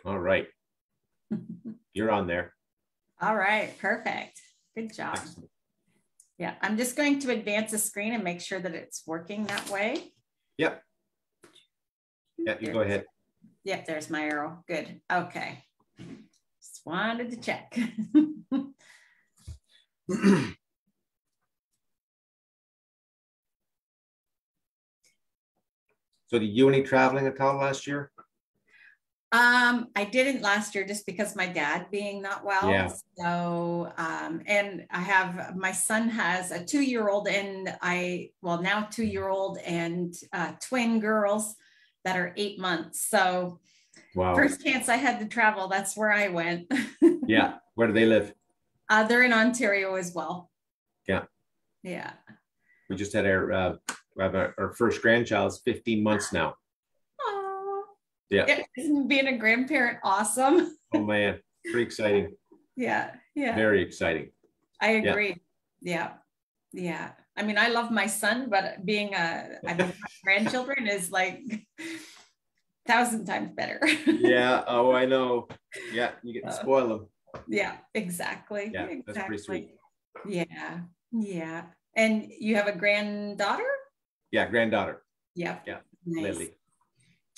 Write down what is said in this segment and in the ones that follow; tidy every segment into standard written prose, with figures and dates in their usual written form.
All right. You're on there. All right, perfect. Good job. Excellent. Yeah, I'm just going to advance the screen and make sure that it's working that way. Yep. Yeah, you go ahead. Yep, there's my arrow. Good. Okay. Just wanted to check. So did you any traveling at all last year? I didn't last year just because my dad being not well. Yeah. So, and I have, my son has a 2-year-old and now 2-year-old and twin girls that are 8 months. So Wow. First chance I had to travel, that's where I went. Yeah. Where do they live? They're in Ontario as well. Yeah. Yeah. We just had our first grandchild's 15 months now. Yeah. Isn't being a grandparent awesome? Oh man, pretty exciting. Yeah. Yeah. Very exciting. I agree. Yeah. Yeah. I mean, I love my son, but being grandchildren is like 1,000 times better. Yeah. Oh, I know. Yeah. You get to spoil them. Yeah, exactly. Yeah. Exactly. That's pretty sweet. Yeah. Yeah. And you have a granddaughter? Yeah. Granddaughter. Yeah. Yeah. Nice. Lily.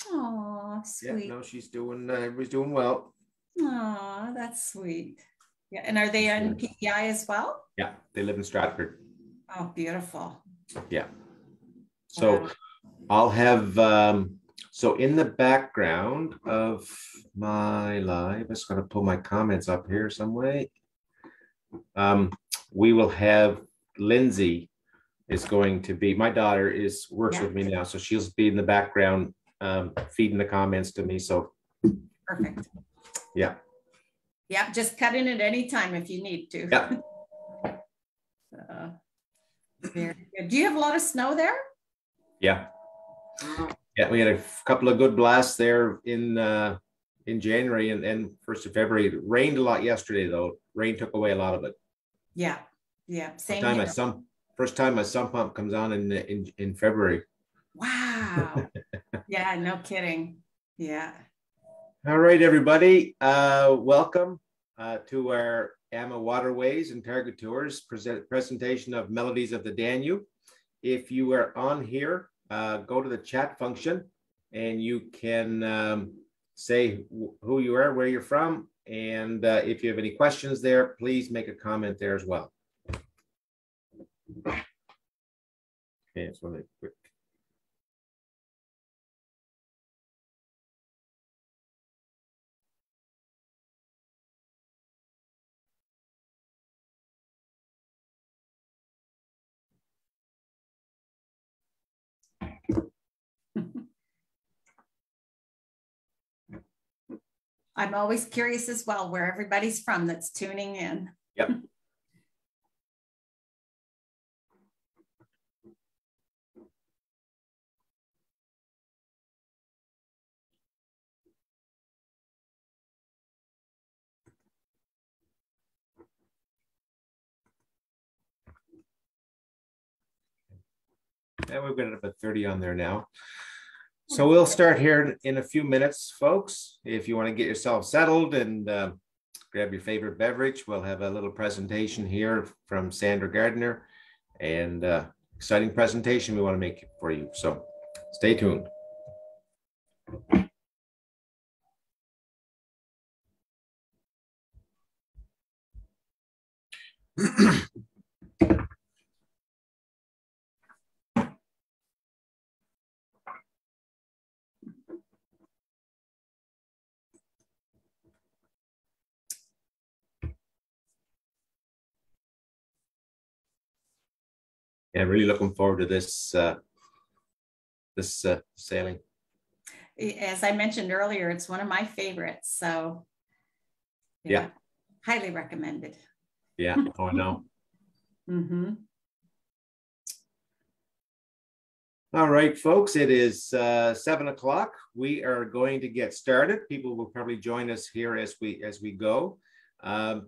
Oh, sweet. Yeah, no, she's doing, everybody's doing well. Oh, that's sweet. Yeah. And are they on PEI as well? Yeah. They live in Stratford. Oh, beautiful. Yeah. So wow. I'll have, so in the background of my live, I'm just going to pull my comments up here some way. We will have Lindsay is going to be, my daughter works with me now. So she'll be in the background feeding the comments to me. So perfect. Yeah. Yeah. Just cut in at any time if you need to. Yeah. Very good. Do you have a lot of snow there? Yeah. Yeah. We had a couple of good blasts there in January and 1st of February. It rained a lot yesterday though. Rain took away a lot of it. Yeah. Yeah. Same First time my sump pump comes on in February. Wow. Yeah, no kidding. Yeah. All right, everybody. Welcome to our AMA Waterways and Target Tours presentation of Melodies of the Danube. If you are on here, go to the chat function and you can say who you are, where you're from, and if you have any questions there, please make a comment there as well. Okay, so really quick. I'm always curious as well where everybody's from that's tuning in. Yep. And we've got about 30 on there now. So we'll start here in a few minutes, folks. If you want to get yourself settled and grab your favorite beverage, we'll have a little presentation here from Sandra Gardner, and exciting presentation we want to make for you. So stay tuned. Yeah, really looking forward to this sailing. As I mentioned earlier, it's one of my favorites. So yeah. Highly recommended. Yeah. Oh, I know. Mm-hmm. All right, folks, it is 7 o'clock. We are going to get started. People will probably join us here as we go.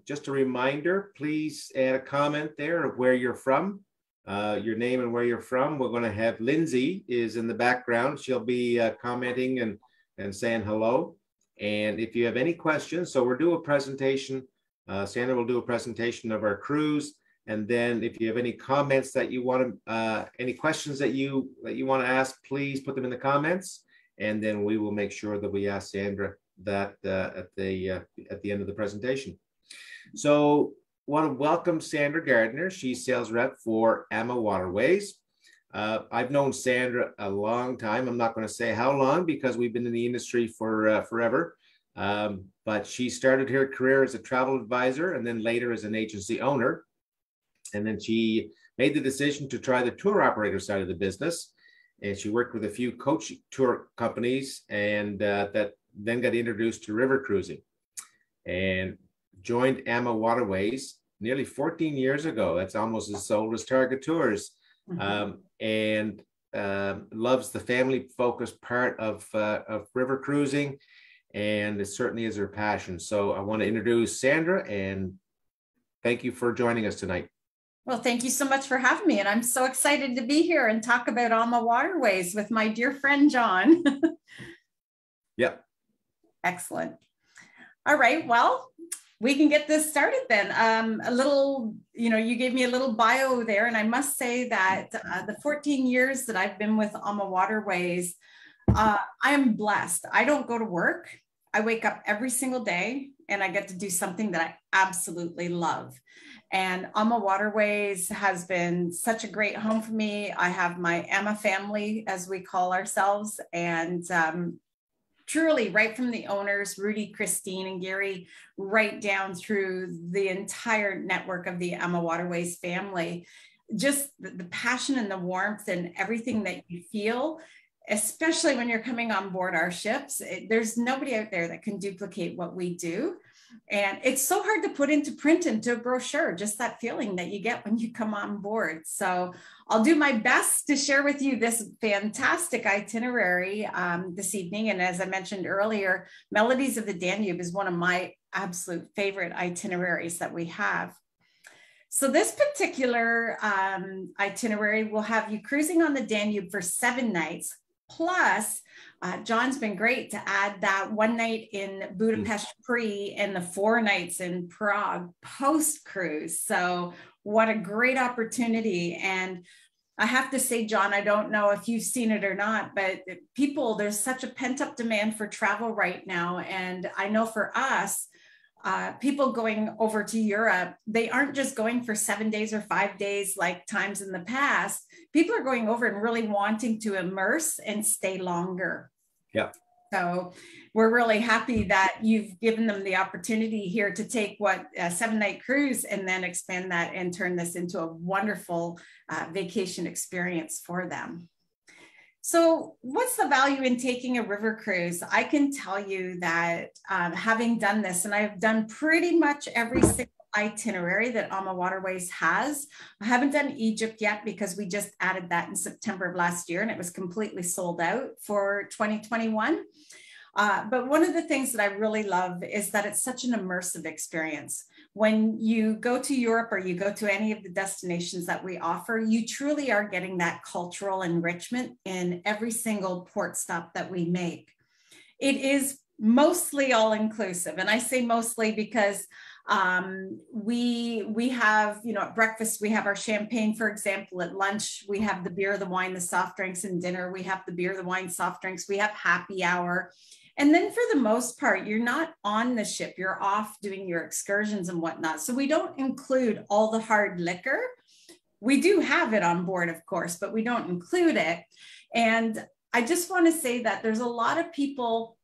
Just a reminder, please add a comment there of where you're from. Your name and where you're from. We're going to have Lindsay is in the background. She'll be commenting and saying hello. And if you have any questions, so we'll do a presentation. Sandra will do a presentation of our cruise. And then if you have any comments that you want to, any questions that you want to ask, please put them in the comments. And then we will make sure that we ask Sandra that at the end of the presentation. So want to welcome Sandra Gardner. She's sales rep for AMA Waterways. I've known Sandra a long time. I'm not going to say how long because we've been in the industry for forever. But she started her career as a travel advisor and then later as an agency owner. And then she made the decision to try the tour operator side of the business. And she worked with a few coach tour companies and that then got introduced to river cruising and joined AMA Waterways nearly 14 years ago. That's almost as old as Target Tours. And loves the family-focused part of river cruising, and it certainly is her passion. So I want to introduce Sandra, and thank you for joining us tonight. Well, thank you so much for having me, and I'm so excited to be here and talk about AMA Waterways with my dear friend, John. Yep. Excellent. All right, well, we can get this started then. A little, you gave me a little bio there, and I must say that the 14 years that I've been with AMA Waterways, I am blessed. I don't go to work. I wake up every single day and I get to do something that I absolutely love. And AMA Waterways has been such a great home for me. I have my AMA family, as we call ourselves, and truly right from the owners, Rudy, Christine, and Gary, right down through the entire network of the AMA Waterways family. Just the passion and the warmth and everything that you feel, especially when you're coming on board our ships. There's nobody out there that can duplicate what we do. And it's so hard to put into print, into a brochure, just that feeling that you get when you come on board. So I'll do my best to share with you this fantastic itinerary this evening. And as I mentioned earlier, Melodies of the Danube is one of my absolute favorite itineraries that we have. So this particular itinerary will have you cruising on the Danube for 7 nights, plus John's been great to add that 1 night in Budapest pre and the 4 nights in Prague post cruise. So what a great opportunity. And I have to say, John, I don't know if you've seen it or not, but there's such a pent up demand for travel right now. And I know for us, people going over to Europe, they aren't just going for 7 days or 5 days like times in the past. People are going over and really wanting to immerse and stay longer. Yeah. So we're really happy that you've given them the opportunity here to take a 7-night cruise and then expand that and turn this into a wonderful vacation experience for them. So what's the value in taking a river cruise? I can tell you that having done this, and I've done pretty much every single itinerary that AMA Waterways has. I haven't done Egypt yet because we just added that in September of last year and it was completely sold out for 2021. But one of the things that I really love is that it's such an immersive experience. When you go to Europe or you go to any of the destinations that we offer, you truly are getting that cultural enrichment in every single port stop that we make. It is mostly all inclusive. And I say mostly because we have, at breakfast, we have our champagne, for example. At lunch, we have the beer, the wine, the soft drinks, and dinner, we have the beer, the wine, soft drinks. We have happy hour. And then for the most part, you're not on the ship, you're off doing your excursions and whatnot. So we don't include all the hard liquor. We do have it on board, of course, but we don't include it. And I just want to say that there's a lot of people,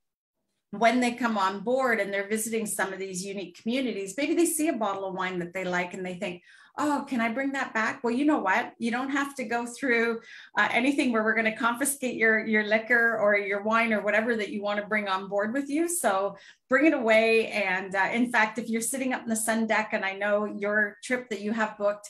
when they come on board and they're visiting some of these unique communities, maybe they see a bottle of wine that they like and they think, oh, can I bring that back? Well, you know what? You don't have to go through anything where we're going to confiscate your liquor or your wine or whatever that you want to bring on board with you. So bring it away. And in fact, if you're sitting up in the sun deck, and I know your trip that you have booked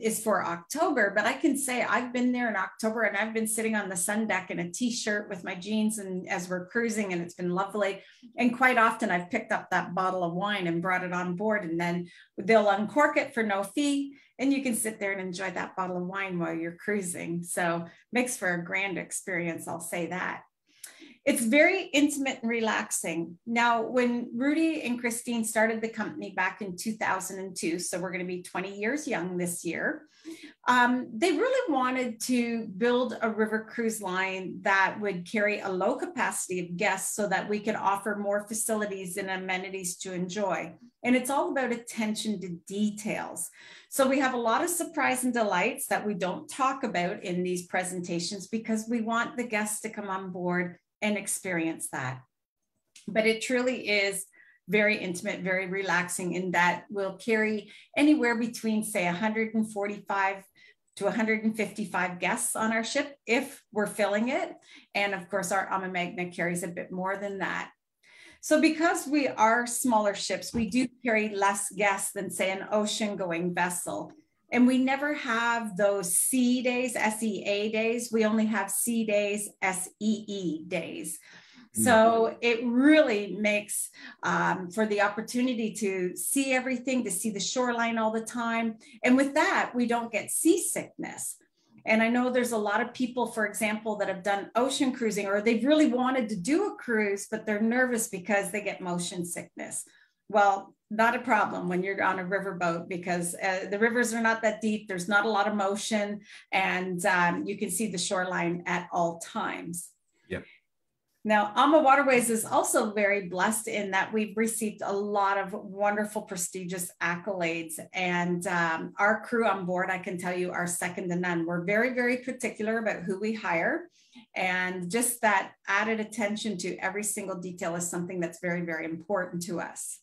is for October, but I can say I've been there in October and I've been sitting on the sun deck in a t-shirt with my jeans and as we're cruising, and it's been lovely. And quite often I've picked up that bottle of wine and brought it on board, and then they'll uncork it for no fee. And you can sit there and enjoy that bottle of wine while you're cruising. So makes for a grand experience, I'll say that. It's very intimate and relaxing. Now, when Rudy and Christine started the company back in 2002, so we're going to be 20 years young this year, they really wanted to build a river cruise line that would carry a low capacity of guests so that we could offer more facilities and amenities to enjoy. And it's all about attention to details. So we have a lot of surprise and delights that we don't talk about in these presentations because we want the guests to come on board and experience that. But it truly is very intimate, very relaxing, in that we'll carry anywhere between, say, 145 to 155 guests on our ship if we're filling it. And of course, our AMA Magna carries a bit more than that. So because we are smaller ships, we do carry less guests than, say, an ocean-going vessel. And we never have those sea days, SEA days. We only have sea days, SEE days. So it really makes for the opportunity to see everything, to see the shoreline all the time. And with that, we don't get seasickness. And I know there's a lot of people, for example, that have done ocean cruising, or they've really wanted to do a cruise, but they're nervous because they get motion sickness. Well, not a problem when you're on a riverboat, because the rivers are not that deep. There's not a lot of motion, and you can see the shoreline at all times. Yep. Now, AMA Waterways is also very blessed in that we've received a lot of wonderful, prestigious accolades. And our crew on board, I can tell you, are second to none. We're very, very particular about who we hire. And just that added attention to every single detail is something that's very, very important to us.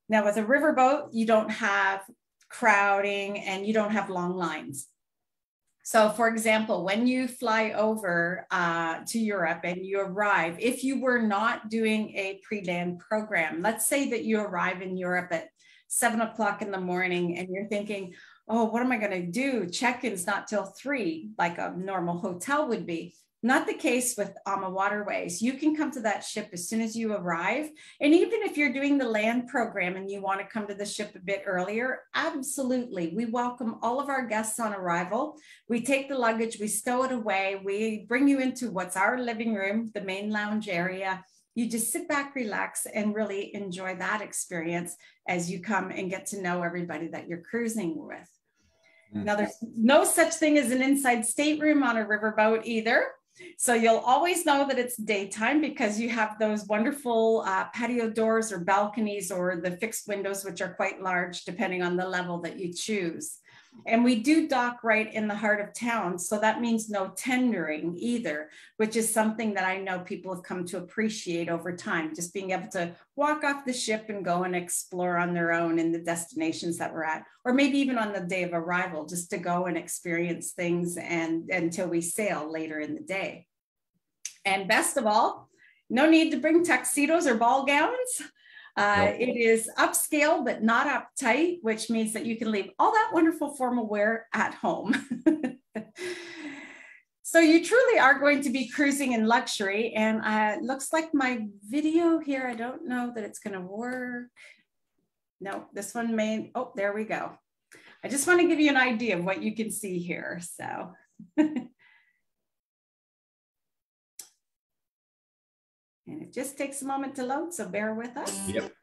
Now, with a riverboat, you don't have crowding and you don't have long lines. So, for example, when you fly over to Europe and you arrive, if you were not doing a pre-land program, let's say that you arrive in Europe at 7 o'clock in the morning and you're thinking, oh, what am I going to do? Check-in's not till 3, like a normal hotel would be. Not the case with AMA Waterways. You can come to that ship as soon as you arrive. And even if you're doing the land program and you want to come to the ship a bit earlier, absolutely. We welcome all of our guests on arrival. We take the luggage, we stow it away. We bring you into what's our living room, the main lounge area. You just sit back, relax, and really enjoy that experience as you come and get to know everybody that you're cruising with. Now, there's no such thing as an inside stateroom on a riverboat either. So you'll always know that it's daytime because you have those wonderful patio doors or balconies or the fixed windows, which are quite large depending on the level that you choose. And we do dock right in the heart of town. So that means no tendering either, which is something that I know people have come to appreciate over time, just being able to walk off the ship and go and explore on their own in the destinations that we're at, or maybe even on the day of arrival, just to go and experience things and until we sail later in the day. And best of all, no need to bring tuxedos or ball gowns. It is upscale, but not uptight, which means that you can leave all that wonderful formal wear at home. So you truly are going to be cruising in luxury. And it looks like my video here, I don't know that it's going to work. No, this one may, oh, there we go. I just want to give you an idea of what you can see here. So. And it just takes a moment to load, so bear with us. Yep.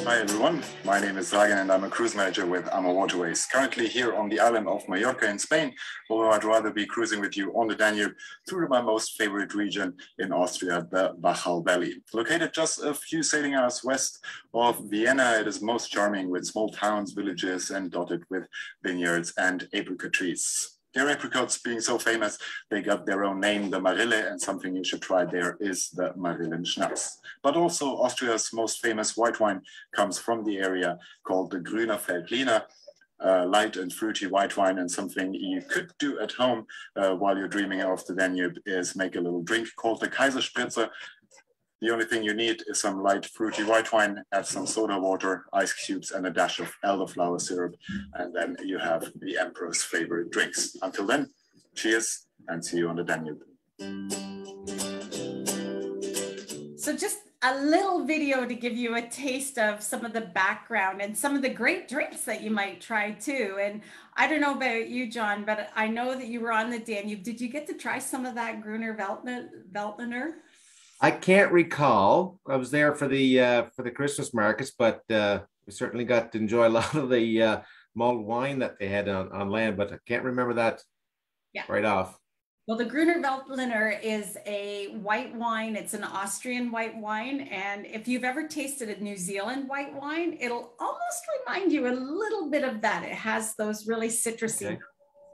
Hi everyone, my name is Dragan and I'm a cruise manager with AMA Waterways. Currently here on the island of Mallorca in Spain, although I'd rather be cruising with you on the Danube through my most favorite region in Austria, the Wachau Valley. Located just a few sailing hours west of Vienna, it is most charming with small towns, villages, and dotted with vineyards and apricot trees. Their apricots being so famous, they got their own name, the Marille, and something you should try there is the Marillen Schnapps. But also Austria's most famous white wine comes from the area called the Grüner Veltliner, light and fruity white wine, and something you could do at home while you're dreaming of the Danube is make a little drink called the Kaiserspritzer. The only thing you need is some light fruity white wine, add some soda water, ice cubes, and a dash of elderflower syrup. And then you have the Emperor's favorite drinks. Until then, cheers and see you on the Danube. So just a little video to give you a taste of some of the background and some of the great drinks that you might try too. And I don't know about you, John, but I know that you were on the Danube. Did you get to try some of that Gruner Veltliner? I can't recall. I was there for the Christmas markets, but we certainly got to enjoy a lot of the mulled wine that they had on land, but I can't remember that right off. Well, the Gruner Veltliner is a white wine. It's an Austrian white wine. And if you've ever tasted a New Zealand white wine, it'll almost remind you a little bit of that. It has those really citrusy,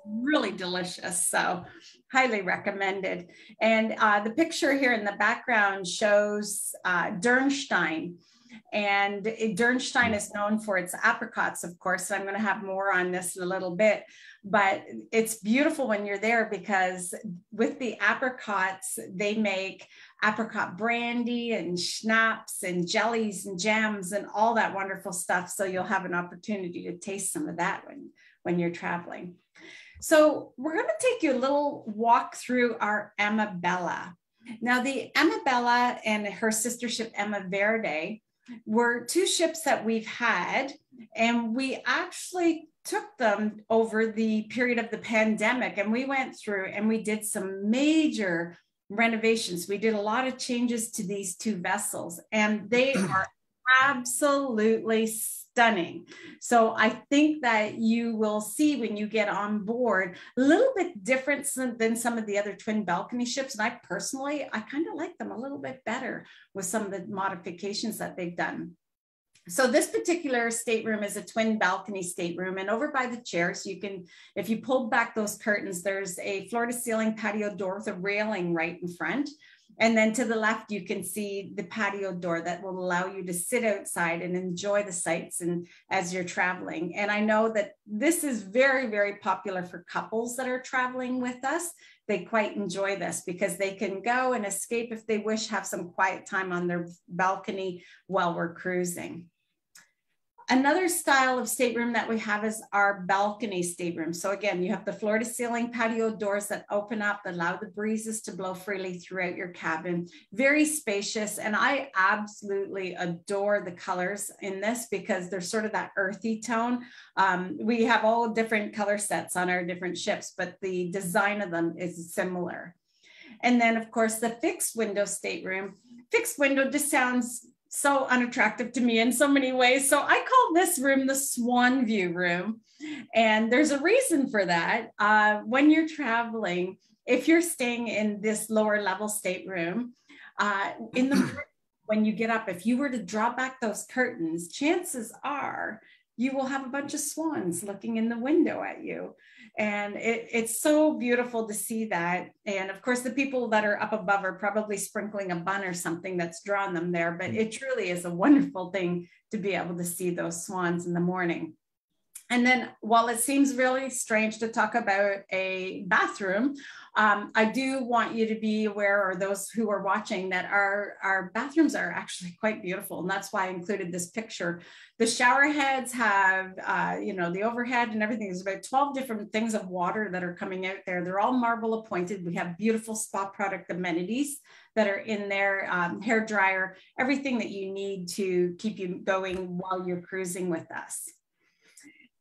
really delicious. So highly recommended. And the picture here in the background shows DURNSTEIN. And DURNSTEIN is known for its apricots, of course. So I'm going to have more on this in a little bit. But it's beautiful when you're there because with the apricots, they make apricot brandy and schnapps and jellies and jams and all that wonderful stuff. So you'll have an opportunity to taste some of that when you're traveling. So we're going to take you a little walk through our AMABella. Now, the AMABella and her sister ship AMA Verde were two ships that we've had, and we actually took them over the period of the pandemic, and we went through and we did some major renovations. We did a lot of changes to these two vessels, and they are absolutely stunning. So I think that you will see when you get on board a little bit different than some of the other twin balcony ships. And I kind of like them a little bit better with some of the modifications that they've done. So this particular stateroom is a twin balcony stateroom, and over by the chairs, you can, if you pull back those curtains, there's a floor to ceiling patio door with a railing right in front. And then to the left, you can see the patio door that will allow you to sit outside and enjoy the sights and as you're traveling. And I know that this is very, very popular for couples that are traveling with us. They quite enjoy this because they can go and escape if they wish, have some quiet time on their balcony while we're cruising. Another style of stateroom that we have is our balcony stateroom. So again, you have the floor to ceiling patio doors that open up, allow the breezes to blow freely throughout your cabin. Very spacious. And I absolutely adore the colors in this because they're sort of that earthy tone. We have all different color sets on our different ships, but the design of them is similar. And then of course, the fixed window stateroom. Fixed window just sounds so unattractive to me in so many ways. So I call this room the Swan View room. And there's a reason for that. When you're traveling, if you're staying in this lower level stateroom, in the morning, when you get up, if you were to draw back those curtains, chances are you will have a bunch of swans looking in the window at you. And it's so beautiful to see that. And of course, the people that are up above are probably sprinkling a bun or something that's drawn them there, but it truly is a wonderful thing to be able to see those swans in the morning. And then while it seems really strange to talk about a bathroom, I do want you to be aware, or those who are watching, that our bathrooms are actually quite beautiful. And that's why I included this picture. The shower heads have, the overhead and everything. There's about 12 different things of water that are coming out there. They're all marble appointed. We have beautiful spa product amenities that are in there, hair dryer, everything that you need to keep you going while you're cruising with us.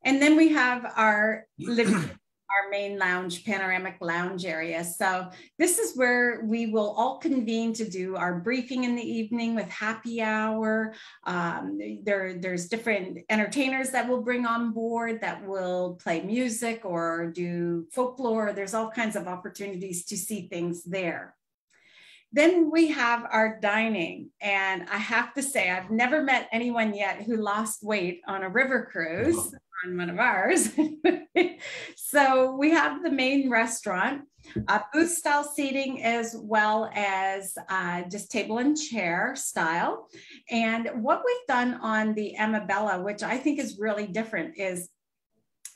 And then we have our living, our main lounge, panoramic lounge area. So this is where we will all convene to do our briefing in the evening with happy hour. There's different entertainers that we'll bring on board that will play music or do folklore. There's all kinds of opportunities to see things there. Then we have our dining. And I have to say, I've never met anyone yet who lost weight on a river cruise. On one of ours. So we have the main restaurant, booth style seating, as well as just table and chair style. And what we've done on the AMABella, which I think is really different, is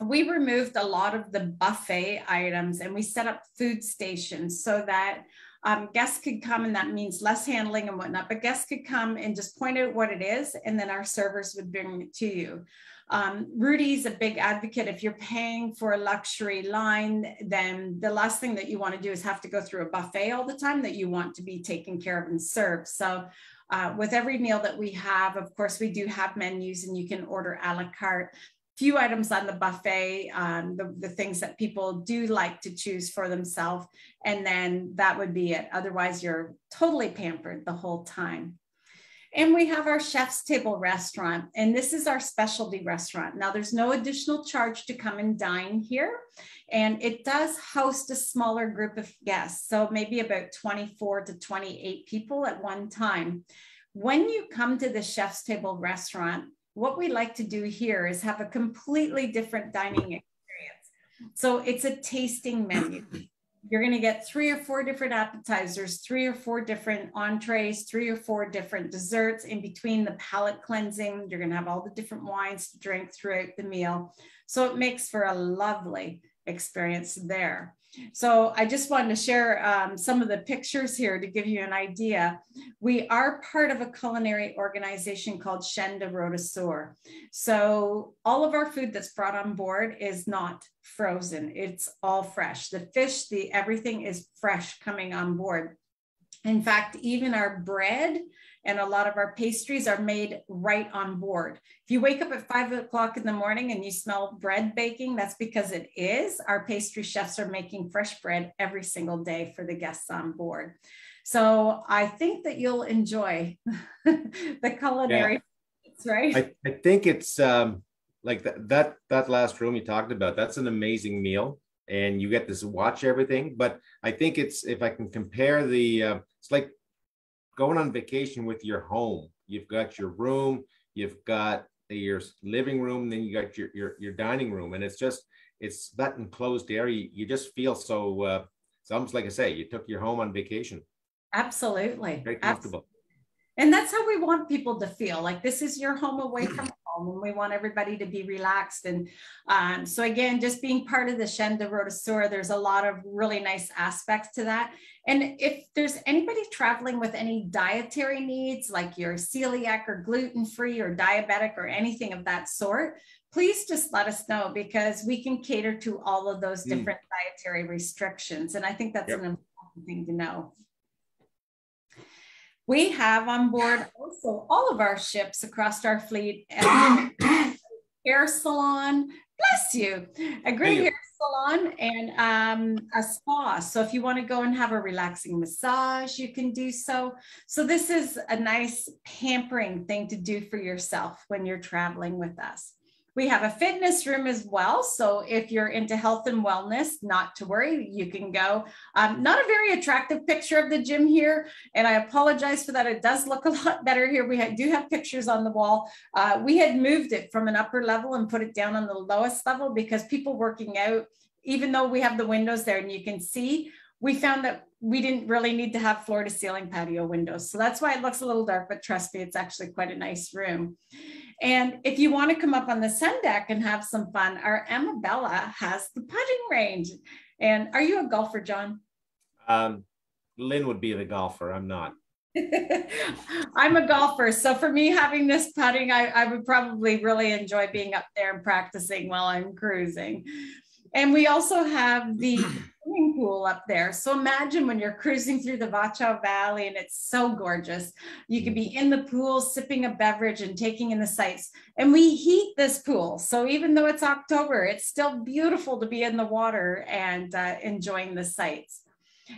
we removed a lot of the buffet items and we set up food stations so that guests could come, and that means less handling and whatnot, but guests could come and just point out what it is, and then our servers would bring it to you. Rudy's a big advocate. If you're paying for a luxury line, then the last thing that you want to do is have to go through a buffet all the time, that you want to be taken care of and served. So With every meal that we have, of course, we do have menus and you can order a la carte. Few items on the buffet, the things that people do like to choose for themselves. And then that would be it. Otherwise, you're totally pampered the whole time. And we have our chef's table restaurant, and this is our specialty restaurant. Now, there's no additional charge to come and dine here, and it does host a smaller group of guests, so maybe about 24 to 28 people at one time. When you come to the chef's table restaurant, what we like to do here is have a completely different dining experience. So it's a tasting menu. You're going to get 3 or 4 different appetizers, 3 or 4 different entrees, 3 or 4 different desserts in between the palate cleansing. You're going to have all the different wines to drink throughout the meal. So it makes for a lovely experience there. So I just wanted to share some of the pictures here to give you an idea. We are part of a culinary organization called Chaîne de Rôtisseurs. So all of our food that's brought on board is not frozen. It's all fresh. The fish, everything is fresh coming on board. In fact, even our bread and a lot of our pastries are made right on board. If you wake up at 5 o'clock in the morning and you smell bread baking, that's because it is. Our pastry chefs are making fresh bread every single day for the guests on board. So I think that you'll enjoy the culinary, yeah. Right? I think it's like that last room you talked about, that's an amazing meal. And you get to watch everything. But I think it's, if I can compare it's like going on vacation with your home. You've got your room, you've got your living room, and then you got your dining room. And it's that enclosed area. You just feel so, it's almost like I say, you took your home on vacation. Absolutely. Very comfortable. And that's how we want people to feel, like this is your home away from home, and we want everybody to be relaxed. And so again, just being part of the Chaîne de Rôtisseurs, there's a lot of really nice aspects to that. And if there's anybody traveling with any dietary needs, like you're celiac or gluten-free or diabetic or anything of that sort, please just let us know, because we can cater to all of those different dietary restrictions. And I think that's an important thing to know. We have on board also all of our ships across our fleet, hair salon, bless you, a great hair salon, and a spa. So if you want to go and have a relaxing massage, you can do so. So this is a nice pampering thing to do for yourself when you're traveling with us. We have a fitness room as well. So if you're into health and wellness, not to worry, you can go. Not a very attractive picture of the gym here, and I apologize for that. It does look a lot better here. We do have pictures on the wall. We had moved it from an upper level and put it down on the lowest level because people working out, even though we have the windows there and you can see, we found that we didn't really need to have floor to ceiling patio windows. So that's why it looks a little dark, but trust me, it's actually quite a nice room. And if you want to come up on the sun deck and have some fun, our AmaBella has the putting range. And are you a golfer, John? Lynn would be the golfer. I'm not. I'm a golfer. So for me, having this putting, I would probably really enjoy being up there and practicing while I'm cruising. And we also have the swimming pool up there. So imagine when you're cruising through the Wachau Valley and it's so gorgeous. You could be in the pool, sipping a beverage and taking in the sights. And we heat this pool. So even though it's October, it's still beautiful to be in the water and enjoying the sights.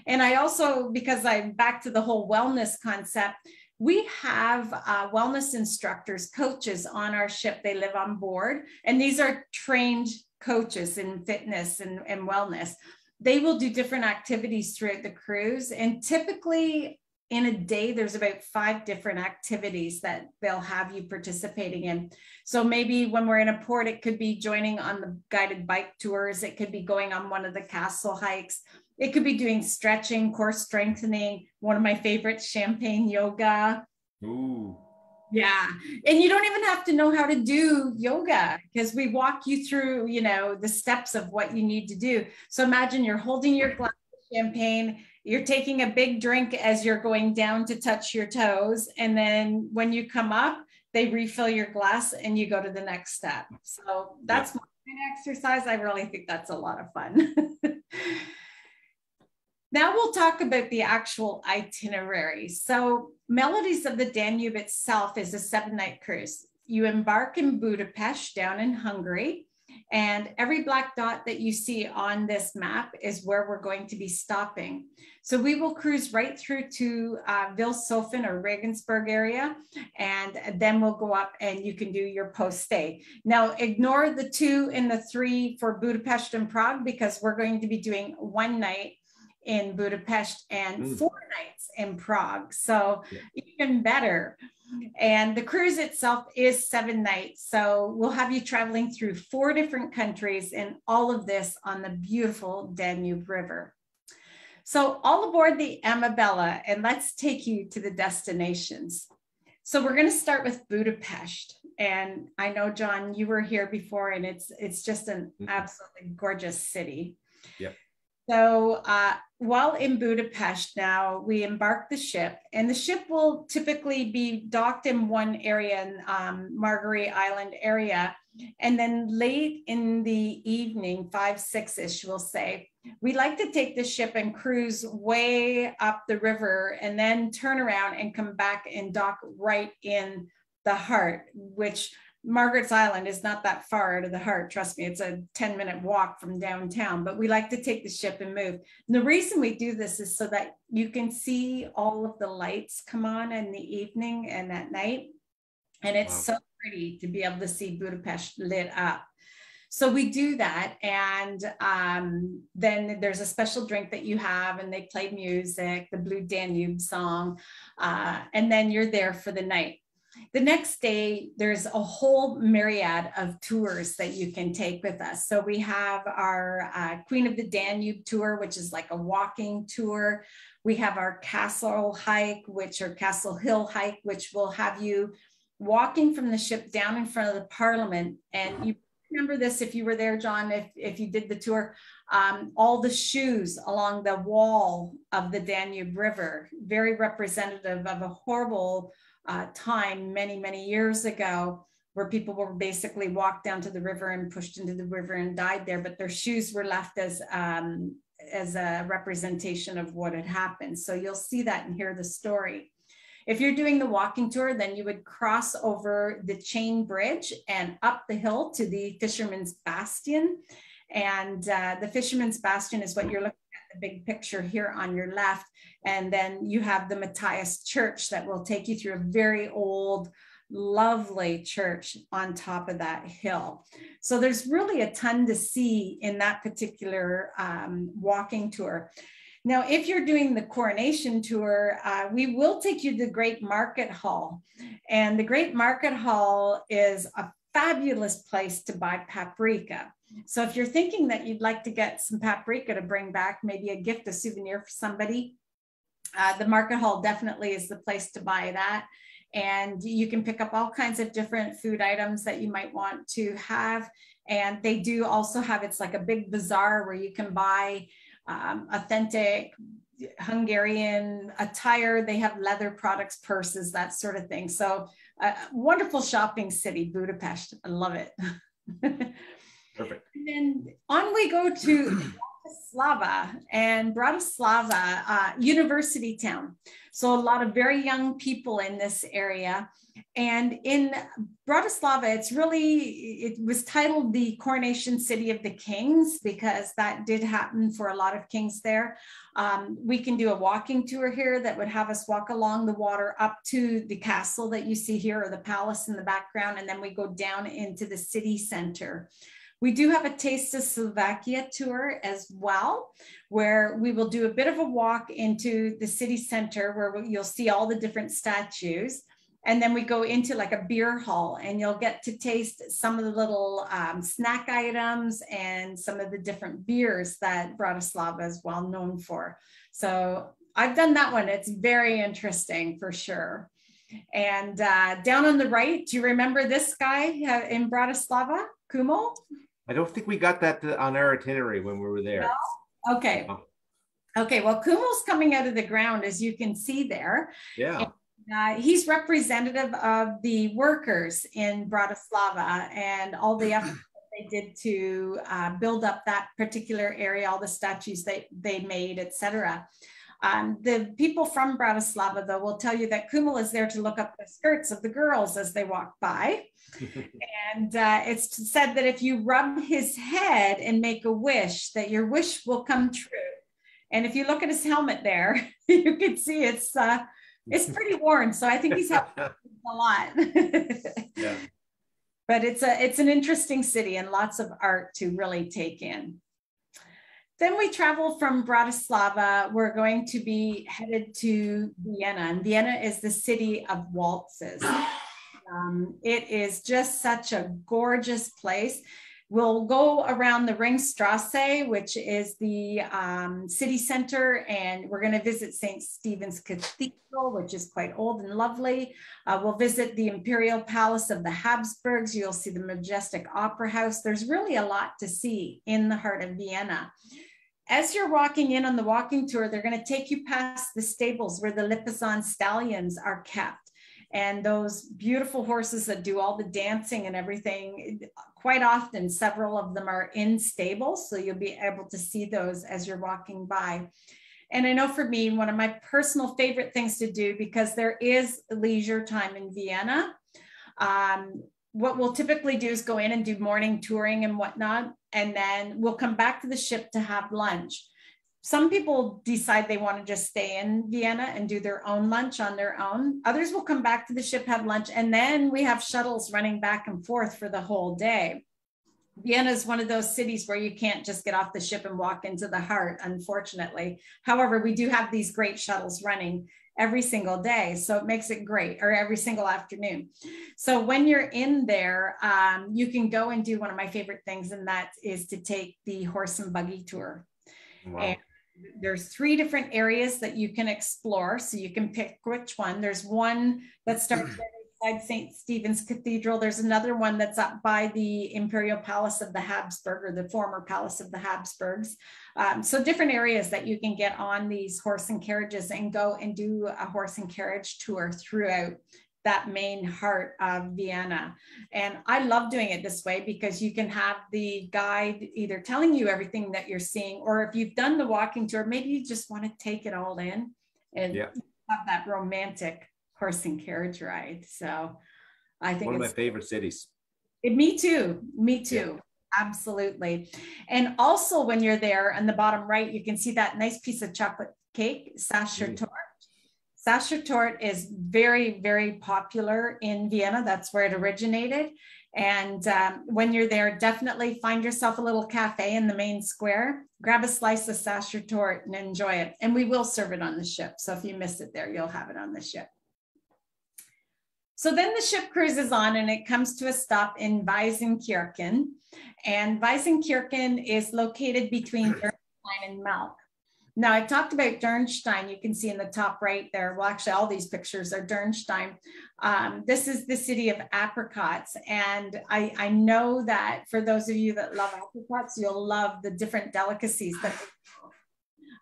And I also, because I'm back to the whole wellness concept, we have wellness instructors, coaches on our ship. They live on board. And these are trained coaches in fitness and wellness. They will do different activities throughout the cruise. And typically in a day, there's about 5 different activities that they'll have you participating in. So maybe when we're in a port, it could be joining on the guided bike tours. It could be going on one of the castle hikes. It could be doing stretching, core strengthening. One of my favorites, champagne yoga. Ooh. Yeah. And you don't even have to know how to do yoga because we walk you through, you know, the steps of what you need to do. So imagine you're holding your glass of champagne, you're taking a big drink as you're going down to touch your toes. And then when you come up, they refill your glass and you go to the next step. So that's my exercise. I really think that's a lot of fun. Now we'll talk about the actual itinerary. So Melodies of the Danube itself is a 7-night cruise. You embark in Budapest down in Hungary, and every black dot that you see on this map is where we're going to be stopping. So we will cruise right through to VILSHOFEN or Regensburg area, and then we'll go up and you can do your post stay. Now ignore the 2 and the 3 for Budapest and Prague, because we're going to be doing 1 night in Budapest and 4 nights in Prague. So even better. And the cruise itself is 7 nights. So we'll have you traveling through 4 different countries, and all of this on the beautiful Danube River. So all aboard the AmaBella, and let's take you to the destinations. So we're going to start with Budapest. And I know, John, you were here before, and it's just an absolutely gorgeous city. Yep. So while in Budapest now, we embark the ship, and the ship will typically be docked in one area in Marguerite Island area. And then late in the evening, 5, 6-ish, we'll say, we like to take the ship and cruise way up the river and then turn around and come back and dock right in the heart, which Margaret's Island is not that far out of the heart. Trust me, it's a 10-minute walk from downtown, but we like to take the ship and move. And the reason we do this is so that you can see all of the lights come on in the evening and at night. And it's so pretty to be able to see Budapest lit up. So we do that. And then there's a special drink that you have, and they play music, the Blue Danube song. And then you're there for the night. The next day, there's a whole myriad of tours that you can take with us. So we have our Queen of the Danube tour, which is like a walking tour. We have our Castle hike, or Castle Hill hike, which will have you walking from the ship down in front of the Parliament. And you remember this if you were there, John, if you did the tour, all the shoes along the wall of the Danube River, very representative of a horrible time many years ago, where people were basically walked down to the river and pushed into the river and died there, but their shoes were left as a representation of what had happened. So you'll see that and hear the story. If you're doing the walking tour, then you would cross over the chain bridge and up the hill to the Fisherman's Bastion. And the Fisherman's Bastion is what you're looking at, the big picture here on your left. And then you have the Matthias Church that will take you through a very old, lovely church on top of that hill. So there's really a ton to see in that particular walking tour. Now, if you're doing the coronation tour, we will take you to the Great Market Hall. And the Great Market Hall is a fabulous place to buy paprika. So if you're thinking that you'd like to get some paprika to bring back, maybe a gift, a souvenir for somebody, the Market Hall definitely is the place to buy that. And you can pick up all kinds of different food items that you might want to have. And they do also have, it's like a big bazaar where you can buy authentic Hungarian attire. They have leather products, purses, that sort of thing. So wonderful shopping city, Budapest. I love it. Perfect. And then on we go to Bratislava, and Bratislava, university town. So a lot of very young people in this area. And in Bratislava, it was titled the Coronation City of the Kings, because that did happen for a lot of kings there. We can do a walking tour here that would have us walk along the water up to the castle that you see here, or the palace in the background, and then we go down into the city center. We do have a Taste of Slovakia tour as well, where we will do a bit of a walk into the city center, where you'll see all the different statues. And then we go into like a beer hall, and you'll get to taste some of the little snack items and some of the different beers that Bratislava is well known for. So I've done that one. It's very interesting for sure. And down on the right, do you remember this guy in Bratislava, Kumo? I don't think we got that on our itinerary when we were there. No? Okay. Okay, well, Kumo's coming out of the ground, as you can see there. Yeah. And, he's representative of the workers in Bratislava and all the effort that they did to build up that particular area, all the statues they made, etc. The people from Bratislava, though, will tell you that Kumel is there to look up the skirts of the girls as they walk by. And it's said that if you rub his head and make a wish, that your wish will come true. And if you look at his helmet there, you can see it's pretty worn. So I think he's helped a lot. Yeah. But it's an interesting city and lots of art to really take in. Then we travel from Bratislava. We're going to be headed to Vienna, and Vienna is the city of waltzes. It is just such a gorgeous place. We'll go around the Ringstrasse, which is the city center, and we're going to visit St. Stephen's Cathedral, which is quite old and lovely. We'll visit the Imperial Palace of the Habsburgs. You'll see the majestic Opera House. There's really a lot to see in the heart of Vienna. As you're walking in on the walking tour, they're going to take you past the stables where the Lipizzan stallions are kept. And those beautiful horses that do all the dancing and everything, quite often, several of them are in stables. So you'll be able to see those as you're walking by. And I know for me, one of my personal favorite things to do, because there is leisure time in Vienna, what we'll typically do is go in and do morning touring and whatnot. And then we'll come back to the ship to have lunch. Some people decide they want to just stay in Vienna and do their own lunch on their own. Others will come back to the ship, have lunch, and then we have shuttles running back and forth for the whole day. Vienna is one of those cities where you can't just get off the ship and walk into the heart, unfortunately. However, we do have these great shuttles running every single day, so it makes it great, or every single afternoon. So when you're in there, you can go and do one of my favorite things, and that is to take the horse and buggy tour. Wow. And there's 3 different areas that you can explore, so you can pick which one. There's one that starts outside St. Stephen's Cathedral. There's another one that's up by the Imperial Palace of the Habsburg, or the former Palace of the Habsburgs. So different areas that you can get on these horse and carriages and go and do a horse and carriage tour throughout that main heart of Vienna. And I love doing it this way because you can have the guide either telling you everything that you're seeing, or if you've done the walking tour, maybe you just want to take it all in and have that romantic horse and carriage ride. So I think one of my favorite cities. Me too. Yeah. Absolutely. And also when you're there on the bottom right, you can see that nice piece of chocolate cake, Sachertorte. Sachertorte is very, very popular in Vienna. That's where it originated. And when you're there, definitely find yourself a little cafe in the main square, grab a slice of Sachertorte and enjoy it. And we will serve it on the ship. So if you miss it there, you'll have it on the ship. So then the ship cruises on and it comes to a stop in Weisenkirchen. And Weisenkirchen is located between DURNSTEIN and MELK. Now, I talked about Dürnstein. You can see in the top right there. Well, actually, all these pictures are Dürnstein. This is the city of apricots. And I know that for those of you that love apricots, you'll love the different delicacies.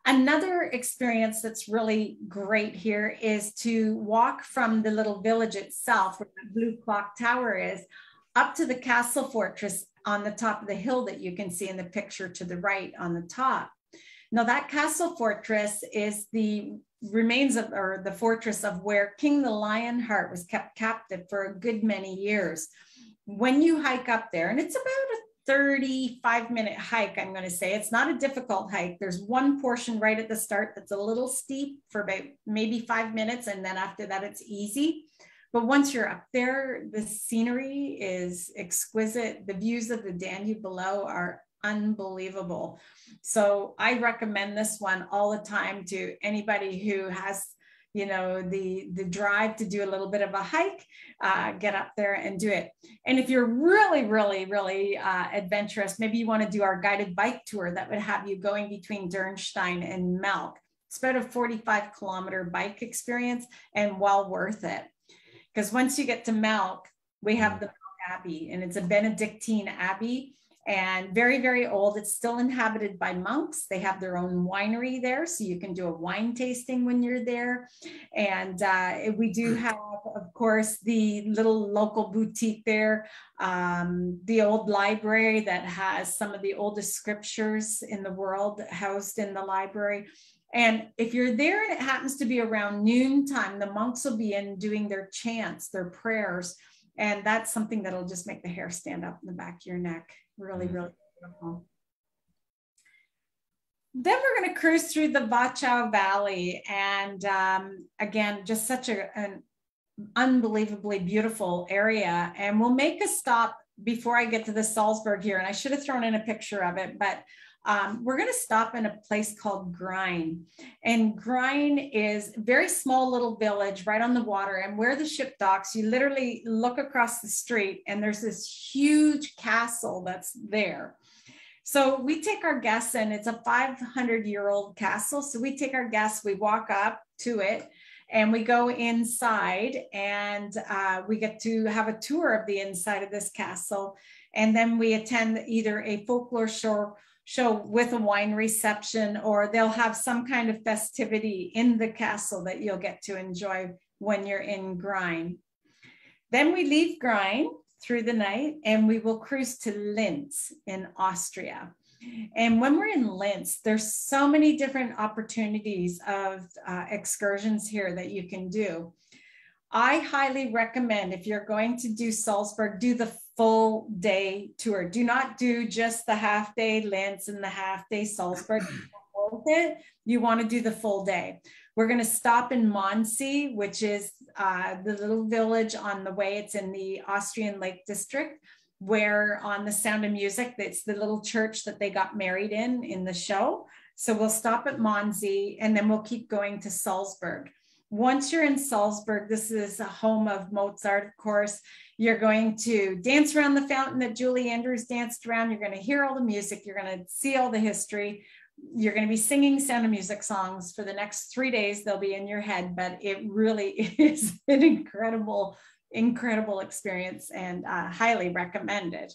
Another experience that's really great here is to walk from the little village itself, where the blue clock tower is, up to the castle fortress on the top of the hill that you can see in the picture to the right on the top. Now, that castle fortress is the remains of, or the fortress of where King the Lionheart was kept captive for a good many years. When you hike up there, and it's about a 35-minute hike, I'm going to say. It's not a difficult hike. There's one portion right at the start that's a little steep for about maybe 5 minutes, and then after that, it's easy. But once you're up there, the scenery is exquisite. The views of the Danube below are unbelievable. So I recommend this one all the time to anybody who has, you know, the drive to do a little bit of a hike, get up there and do it. And if you're really, really, really adventurous, maybe you want to do our guided bike tour that would have you going between Dürnstein and MELK. It's about a 45-kilometer bike experience and well worth it. Because once you get to MELK, we have the MELK Abbey, and it's a Benedictine Abbey. and very, very old. It's still inhabited by monks. They have their own winery there, so you can do a wine tasting when you're there. And we do have, of course, the little local boutique there, the old library that has some of the oldest scriptures in the world housed in the library. And if you're there and it happens to be around noontime, the monks will be in doing their chants, their prayers. And that's something that'll just make the hair stand up in the back of your neck. Really, really beautiful. Then we're going to cruise through the Wachau Valley. And again, just such an unbelievably beautiful area. And we'll make a stop before I get to the Salzburg here. And I should have thrown in a picture of it, but we're going to stop in a place called Grein. And Grein is a very small little village right on the water. And where the ship docks, you literally look across the street and there's this huge castle that's there. So we take our guests, and it's a 500-year-old castle. So we take our guests, we walk up to it, and we go inside, and we get to have a tour of the inside of this castle. And then we attend either a folklore show with a wine reception, or they'll have some kind of festivity in the castle that you'll get to enjoy when you're in Grein. Then we leave Grein through the night, and we will cruise to Linz in Austria. And when we're in Linz, there's so many different opportunities of excursions here that you can do. I highly recommend, if you're going to do Salzburg, do the full day tour. Do not do just the half day Linz and the half day Salzburg. You want to do the full day. We're going to stop in Mondsee, which is the little village on the way. It's in the Austrian Lake District, where on The Sound of Music, it's the little church that they got married in the show. So we'll stop at Mondsee, and then we'll keep going to Salzburg. Once you're in Salzburg, this is a home of Mozart, of course. You're going to dance around the fountain that Julie Andrews danced around. You're going to hear all the music. You're going to see all the history. You're going to be singing Sound of Music songs for the next 3 days. They'll be in your head, but it really is an incredible experience, and highly recommended.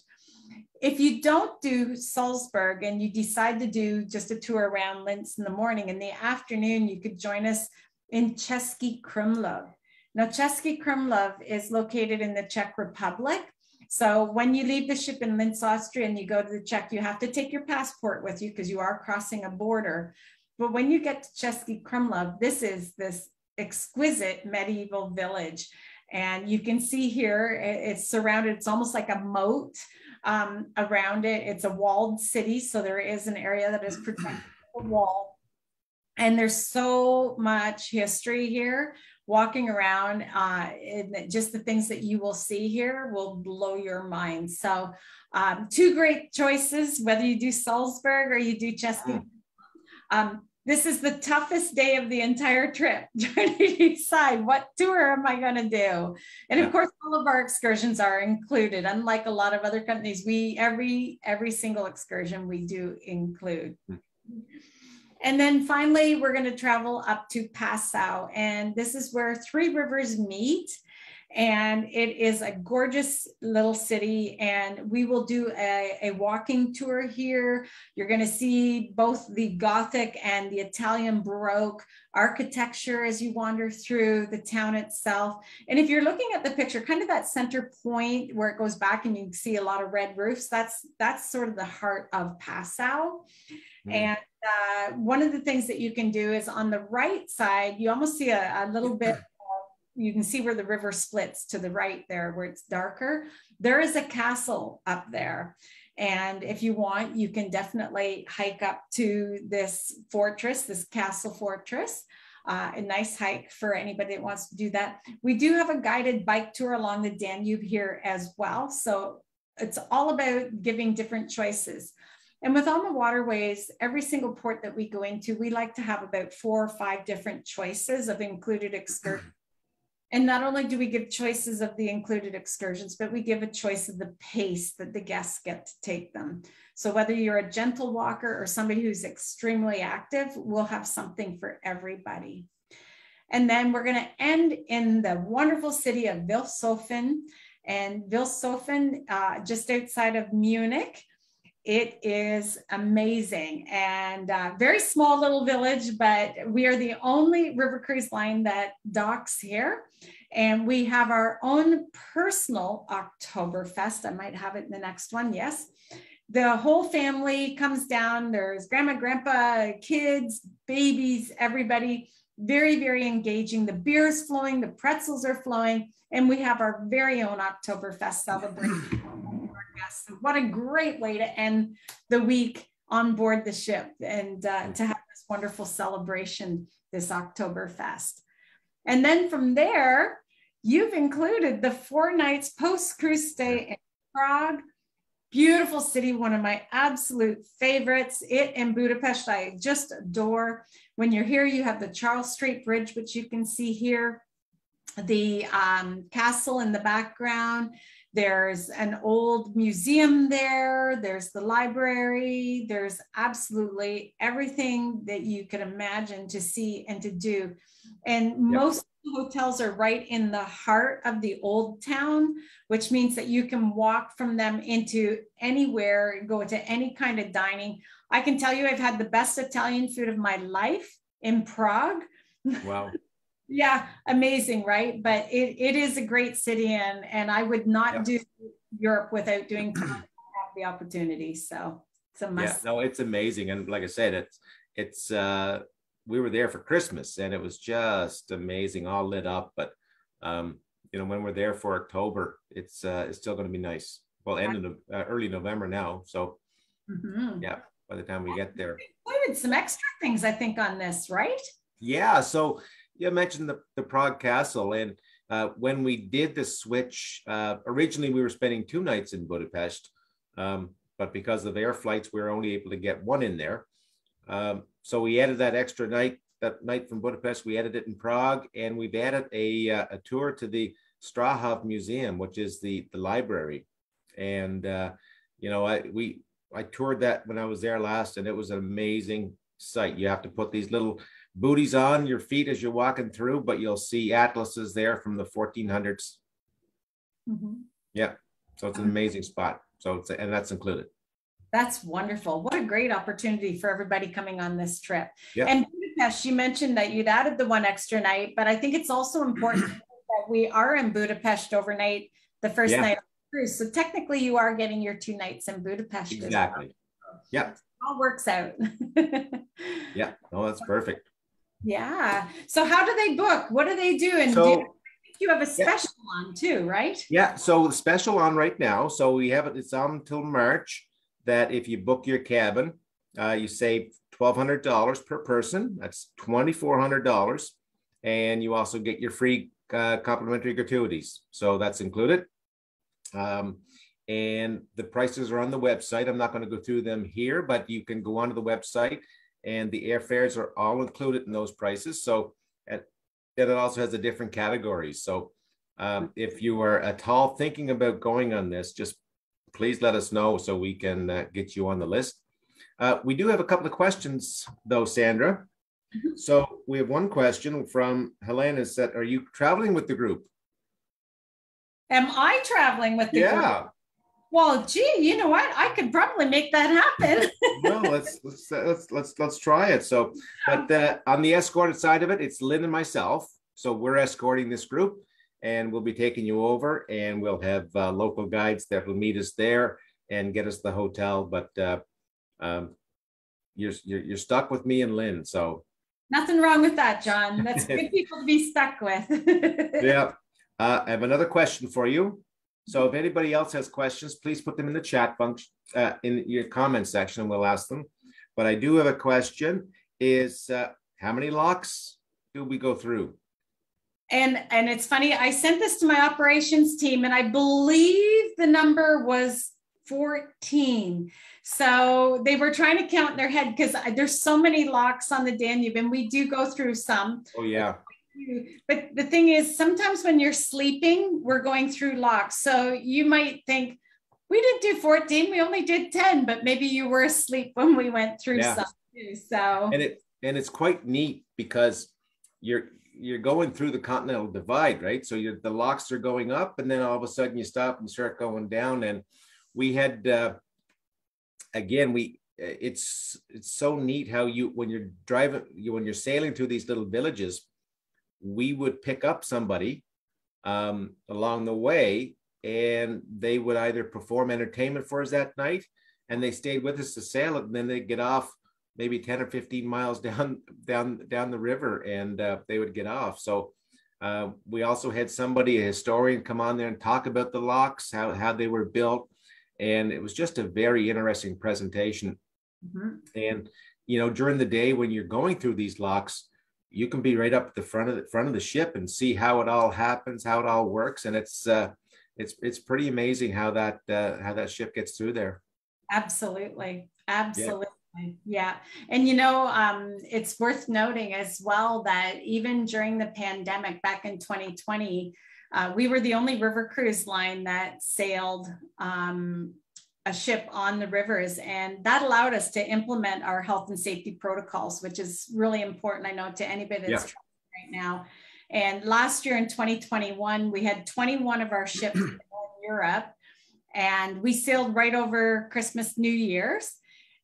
If you don't do Salzburg and you decide to do just a tour around Linz in the morning, in the afternoon, you could join us in Cesky, Krumlov. Now, Cesky Krumlov is located in the Czech Republic. So when you leave the ship in Linz, Austria, and you go to the Czech, you have to take your passport with you because you are crossing a border. But when you get to Cesky Krumlov, this is this exquisite medieval village. And you can see here, it's surrounded, it's almost like a moat around it. It's a walled city. So there is an area that is protected with a wall. And there's so much history here. Walking around, and just the things that you will see here will blow your mind. So 2 great choices, whether you do Salzburg or you do Cesky. This is the toughest day of the entire trip, trying to decide what tour am I going to do. And of course, all of our excursions are included. Unlike a lot of other companies, every single excursion we do include. And then finally, we're going to travel up to PASSAU. And this is where 3 rivers meet. And it is a gorgeous little city. And we will do a walking tour here. You're going to see both the Gothic and the Italian Baroque architecture as you wander through the town itself. And if you're looking at the picture, kind of that center point where it goes back and you can see a lot of red roofs, that's sort of the heart of PASSAU. And one of the things that you can do is on the right side, you almost see a little bit, you can see where the river splits to the right there, where it's darker. There is a castle up there. And if you want, you can definitely hike up to this fortress, this castle fortress. A nice hike for anybody that wants to do that. We do have a guided bike tour along the Danube here as well. So it's all about giving different choices. And with AMA Waterways, every single port that we go into, we like to have about 4 or 5 different choices of included excursions. And not only do we give choices of the included excursions, but we give a choice of the pace that the guests get to take them. So whether you're a gentle walker or somebody who's extremely active, we'll have something for everybody. And then we're going to end in the wonderful city of VILSHOFEN. And VILSHOFEN, just outside of Munich. It is amazing, and very small little village, but we are the only river cruise line that docks here. And we have our own personal Oktoberfest. I might have it in the next one. Yes. The whole family comes down. There's grandma, grandpa, kids, babies, everybody. Very, very engaging. The beer is flowing. The pretzels are flowing. And we have our very own Oktoberfest celebration. So what a great way to end the week on board the ship, and to have this wonderful celebration, this Oktoberfest. And then from there, you've included the 4 nights post-cruise stay in Prague. Beautiful city, one of my absolute favorites. It and Budapest, I just adore. When you're here, you have the Charles Street Bridge, which you can see here, the castle in the background. There's an old museum there. There's the library. There's absolutely everything that you could imagine to see and to do. And most hotels are right in the heart of the old town, which means that you can walk from them into anywhere, go to any kind of dining. I can tell you I've had the best Italian food of my life in Prague. Wow. Yeah, amazing, right? But it is a great city, and I would not do Europe without doing the opportunity. So it's a must. Yeah, no, it's amazing. And like I said, it's we were there for Christmas, and it was just amazing, all lit up. But you know, when we're there for October, it's still going to be nice. Well, end of early November now. So yeah, by the time we get there, included some extra things, I think, on this, right? Yeah. So you mentioned the Prague Castle, and when we did the switch, originally we were spending 2 nights in Budapest, but because of air flights, we were only able to get 1 in there. So we added that extra night, that night from Budapest. We added it in Prague, and we've added a tour to the Strahov Museum, which is the library. And you know, I toured that when I was there last, and it was an amazing sight. You have to put these little booties on your feet as you're walking through, but you'll see atlases there from the 1400s. Yeah, so it's an amazing spot. So and that's included. That's wonderful. What a great opportunity for everybody coming on this trip. Yeah. And Budapest, you mentioned that you'd added the 1 extra night, but I think it's also important that we are in Budapest overnight the first night of the cruise. So technically you are getting your 2 nights in Budapest. Exactly. Yeah. It all works out. Yeah. No, that's perfect. Yeah. So how do they book? What do they do? And you have a special on too, right? Yeah. So the special on right now. So we have it. It's on until March. That if you book your cabin, you save $1,200 per person. That's $2,400, and you also get your free complimentary gratuities. So that's included. And the prices are on the website. I'm not going to go through them here, but you can go onto the website, and the airfares are all included in those prices. So it also has the different categories. So if you are at all thinking about going on this, just please let us know so we can get you on the list. We do have a couple of questions though, Sandra. So we have one question from Helena. Said, are you traveling with the group? Am I traveling with the group? Well, gee, you know what? I could probably make that happen. Well, let's try it. So, but on the escorted side of it, it's Lynn and myself. So we're escorting this group, and we'll be taking you over, and we'll have local guides that will meet us there and get us the hotel. But you're stuck with me and Lynn. So nothing wrong with that, John. That's good people to be stuck with. Yeah. I have another question for you. So if anybody else has questions, please put them in the chat function, in your comment section, and we'll ask them. But I do have a question, is how many locks do we go through? And it's funny, I sent this to my operations team, and I believe the number was 14. So they were trying to count in their head because there's so many locks on the Danube, and we do go through some. Oh, yeah. But the thing is, sometimes when you're sleeping, we're going through locks. So you might think, we didn't do 14, we only did 10, but maybe you were asleep when we went through some too. So and it's quite neat because you're going through the Continental Divide, right? So the locks are going up, and then all of a sudden you stop and start going down. And we had again, it's so neat how when you're driving, when you're sailing through these little villages, we would pick up somebody along the way, and they would either perform entertainment for us that night, and they stayed with us to sail it, and then they'd get off maybe 10 or 15 miles down the river, and they would get off. So we also had somebody, a historian, come on there and talk about the locks, how they were built. And it was just a very interesting presentation. Mm-hmm. And, you know, during the day when you're going through these locks, you can be right up at the front of the ship and see how it all happens, how it all works. And it's pretty amazing how that ship gets through there. Absolutely. Absolutely. Yeah. And, you know, it's worth noting as well that even during the pandemic back in 2020, we were the only river cruise line that sailed a ship on the rivers. And that allowed us to implement our health and safety protocols, which is really important, I know, to anybody that's traveling right now. And last year in 2021, we had 21 of our ships in Europe, and we sailed right over Christmas, New Year's.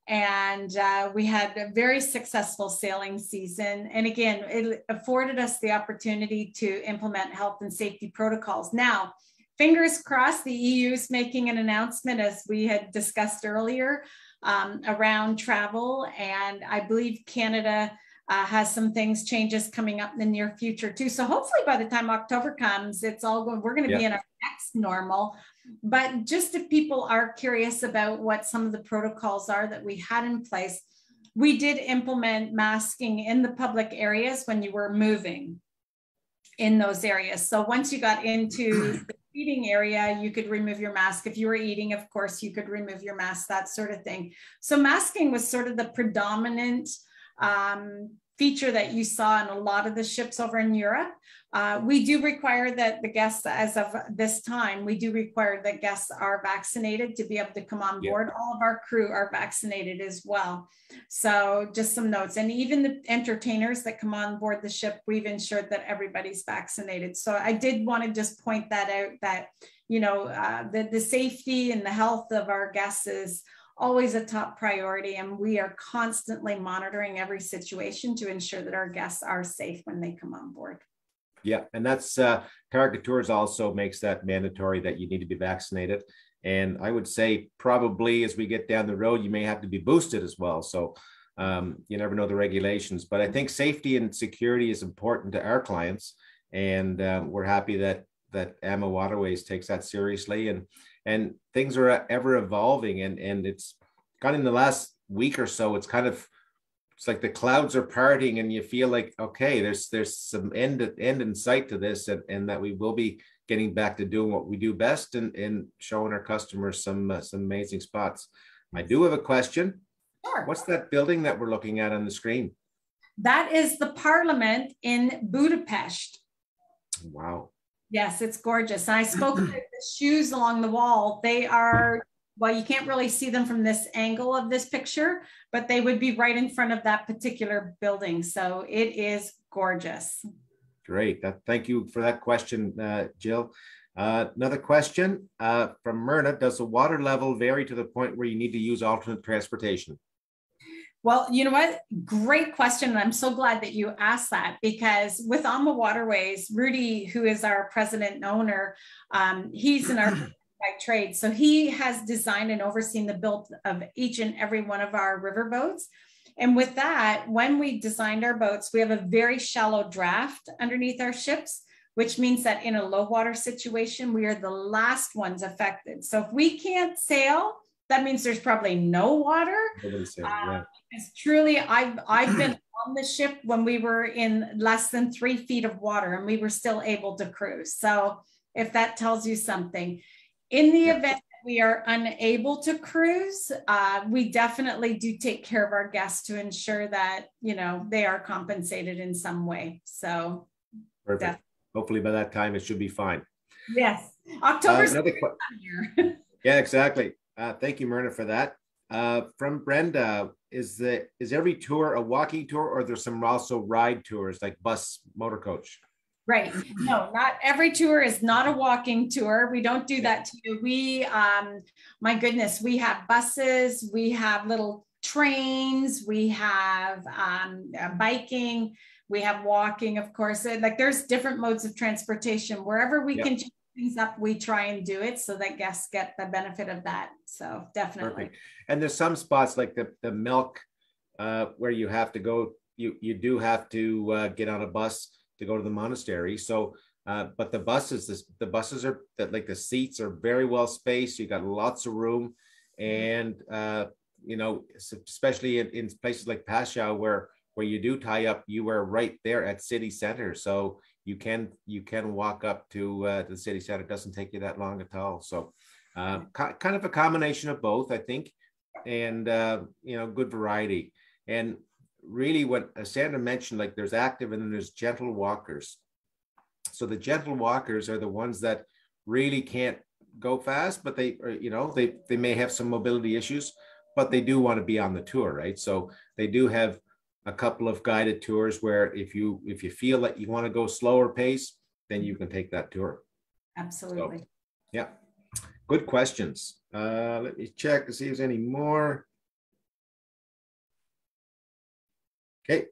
And we had a very successful sailing season. And again, it afforded us the opportunity to implement health and safety protocols. Now, fingers crossed, the EU is making an announcement, as we had discussed earlier, around travel. And I believe Canada has some changes coming up in the near future too. So hopefully by the time October comes, it's all going, we're going to be in our next normal. But just if people are curious about what some of the protocols are that we had in place, we did implement masking in the public areas when you were moving in those areas. So once you got into the eating area, you could remove your mask. If you were eating, of course, you could remove your mask, that sort of thing. So masking was sort of the predominant feature that you saw in a lot of the ships over in Europe. We do require that the guests, as of this time, we do require that guests are vaccinated to be able to come on board. All of our crew are vaccinated as well. So just some notes. And even the entertainers that come on board the ship, we've ensured that everybody's vaccinated. So I did want to just point that out, that, you know, the safety and the health of our guests is always a top priority, and we are constantly monitoring every situation to ensure that our guests are safe when they come on board. Yeah, and that's Target Tours also makes that mandatory that you need to be vaccinated. And I would say probably as we get down the road, you may have to be boosted as well. So you never know the regulations, but I think safety and security is important to our clients, and we're happy that AMA Waterways takes that seriously. And things are ever evolving, and it's got in the last week or so, it's like the clouds are parting, and you feel like, okay, there's some end in sight to this, and that we will be getting back to doing what we do best, and showing our customers some amazing spots. I do have a question. Sure. What's that building that we're looking at on the screen? That is the Parliament in Budapest. Wow. Yes, it's gorgeous. And I spoke to the shoes along the wall. They are, well, you can't really see them from this angle of this picture, but they would be right in front of that particular building. So it is gorgeous. Great. Thank you for that question, Jill. Another question from Myrna. Does the water level vary to the point where you need to use alternate transportation? Well, you know what? Great question. And I'm so glad that you asked that, because with AMA Waterways, Rudy, who is our president and owner, he's an architect by trade. So he has designed and overseen the build of each and every one of our river boats. And with that, when we designed our boats, we have a very shallow draft underneath our ships, which means that in a low water situation, we are the last ones affected. So if we can't sail, that means there's probably no water. It's truly, I've been on the ship when we were in less than 3 feet of water, and we were still able to cruise. So if that tells you something, in the event that we are unable to cruise, we definitely do take care of our guests to ensure that, you know, they are compensated in some way. So perfect. Definitely. Hopefully by that time it should be fine. Yes, October's here. Yeah, exactly. Thank you, Myrna, for that. From Brenda, is every tour a walking tour, or there's some also ride tours like bus, motor coach? Right. No, not every tour is not a walking tour. We don't do that to you. We, my goodness, we have buses, we have little trains, we have biking, we have walking, of course. Like there's different modes of transportation. Wherever we can change things up, we try and do it so that guests get the benefit of that. So definitely. Perfect. And there's some spots like the MELK where you have to go, you do have to get on a bus to go to the monastery. So, but the buses are that, like, the seats are very well spaced. You got lots of room, and you know, especially in places like PASSAU where you do tie up, you are right there at city center. So you can walk up to the city center. It doesn't take you that long at all. So kind of a combination of both, I think, and you know, good variety. And really, what Sandra mentioned, like there's active and then there's gentle walkers. So the gentle walkers are the ones that really can't go fast, but they may have some mobility issues, but they do want to be on the tour, right? So they do have a couple of guided tours where if you feel that you want to go slower pace, then you can take that tour. Absolutely. So, yeah, good questions. Let me check to see if there's any more. Okay,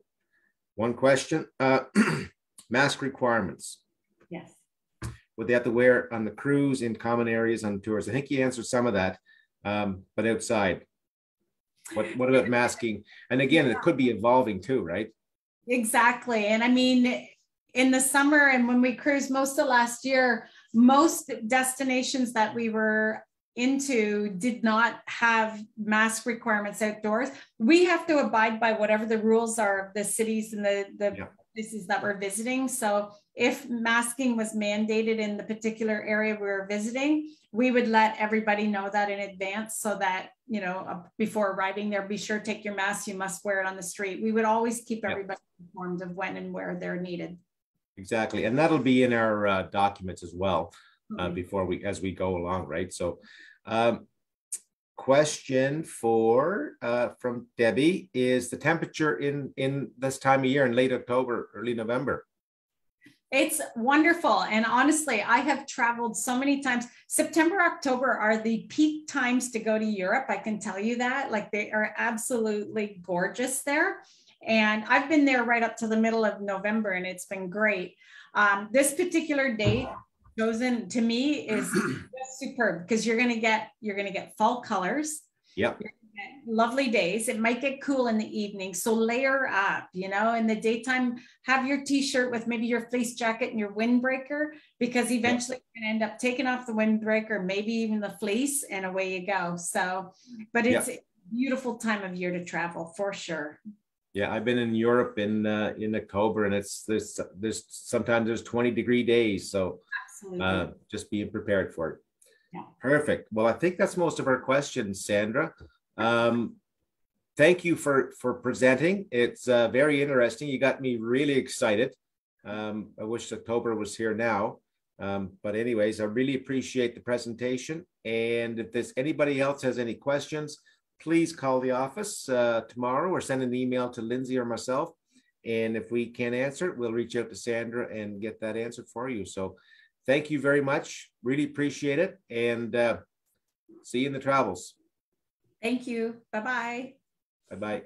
one question. Mask requirements. Yes. Would they have to wear on the cruise, in common areas, on tours? I think you answered some of that, but outside. What about masking? And again, it could be evolving too, right? Exactly. And I mean, in the summer and when we cruised most of last year, most destinations that we were into did not have mask requirements outdoors. We have to abide by whatever the rules are of the cities and the places that we're visiting. So if masking was mandated in the particular area we were visiting, we would let everybody know that in advance so that, you know, before arriving there, be sure to take your mask. You must wear it on the street. We would always keep everybody informed of when and where they're needed. Exactly. And that'll be in our documents as well as we go along, right? So question from Debbie is the temperature in this time of year in late October, early November? It's wonderful. And honestly, I have traveled so many times. September, October are the peak times to go to Europe. I can tell you that. Like, they are absolutely gorgeous there. And I've been there right up to the middle of November, and it's been great. This particular date chosen to me is just superb because you're gonna get fall colors. Yep. Lovely days. It might get cool in the evening, so layer up. You know, in the daytime, have your t-shirt with maybe your fleece jacket and your windbreaker, because eventually you're gonna end up taking off the windbreaker, maybe even the fleece, and away you go. So, but it's a beautiful time of year to travel for sure. Yeah, I've been in Europe in October, and there's sometimes 20-degree days. So just being prepared for it. Yeah. Perfect. Well, I think that's most of our questions, Sandra. Thank you for presenting. It's very interesting. You got me really excited. I wish October was here now. But anyways, I really appreciate the presentation. And if there's anybody else has any questions, please call the office tomorrow or send an email to Lindsay or myself. And if we can't answer it, we'll reach out to Sandra and get that answered for you. So thank you very much. Really appreciate it. And see you in the travels. Thank you. Bye-bye. Bye-bye.